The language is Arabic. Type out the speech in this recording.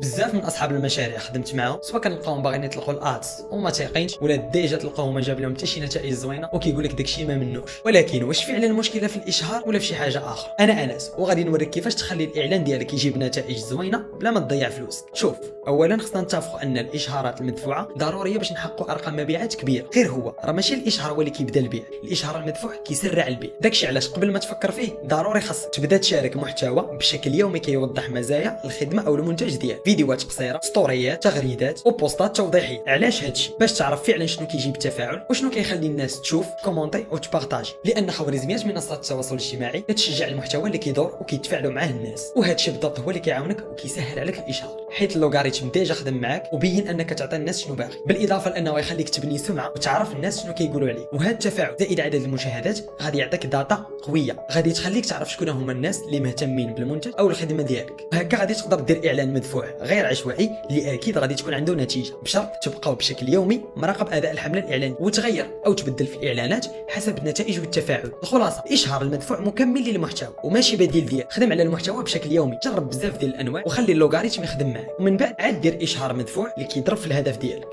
بزاف من اصحاب المشاريع خدمت معاهم سواء كنلقاهم باغيين يطلقوا الادس وما تيقينش، ولا ديجا تلقاهم ما جاب لهم حتى شي نتائج زوينه وكيقول لك داكشي ما منوش. ولكن واش فعلا المشكله في الاشهار ولا في شي حاجه اخرى؟ انا انس وغادي نوريك كيفاش تخلي الاعلان ديالك يجيب نتائج زوينه بلا ما تضيع فلوسك. شوف، اولا خصنا نتفقوا ان الاشهارات المدفوعه ضروريه باش نحققوا ارقام مبيعات كبيره. غير هو راه ماشي الاشهار هو اللي كيبدا البيع، الاشهار المدفوع كيسرع البيع. داكشي علاش قبل ما تفكر فيه ضروري خاصك تبدا تشارك محتوى بشكل يومي كيوضح مزايا الخدمه او المنتج ديالك، فيديوهات قصيره، ستوريات، تغريدات وبوستات توضيحيه. علاش هادشي؟ باش تعرف فعلا شنو كيجيب التفاعل وشنو كيخلي الناس تشوف، كومونتي وتبارطاجي، لان خوارزميات منصات التواصل الاجتماعي كتشجع المحتوى اللي كيدور وكيتفاعلوا معاه الناس، وهادشي بالضبط هو اللي كيعاونك وكيسهل عليك الاشهار، حيت اللوغاريتم ديجا خدم معاك وبين انك تعطي الناس شنو باغي، بالاضافه لانه يخليك تبني سمعه وتعرف الناس شنو كيقولوا عليك. وهذا التفاعل زائد عدد المشاهدات غادي يعطيك داتا قويه، غادي تخليك تعرف شكون هما الناس اللي مهتمين بالمنتج او الخدمه ديالك. وهكا غادي تقدر دير اعلان مدفوع غير عشوائي اللي اكيد غادي تكون عنده نتيجه، بشرط تبقاو بشكل يومي مراقب اداء الحمله الاعلانيه وتغير او تبدل في الاعلانات حسب النتائج والتفاعل. الخلاصه، الاشهار المدفوع مكمل للمحتوى وماشي بديل ديالك. خدم على المحتوى بشكل يومي، جرب بزاف ديال الانواع وخلي اللوغاريتم يخدم معك، ومن بعد عاد دير اشهار مدفوع اللي كيضرب في الهدف ديالك.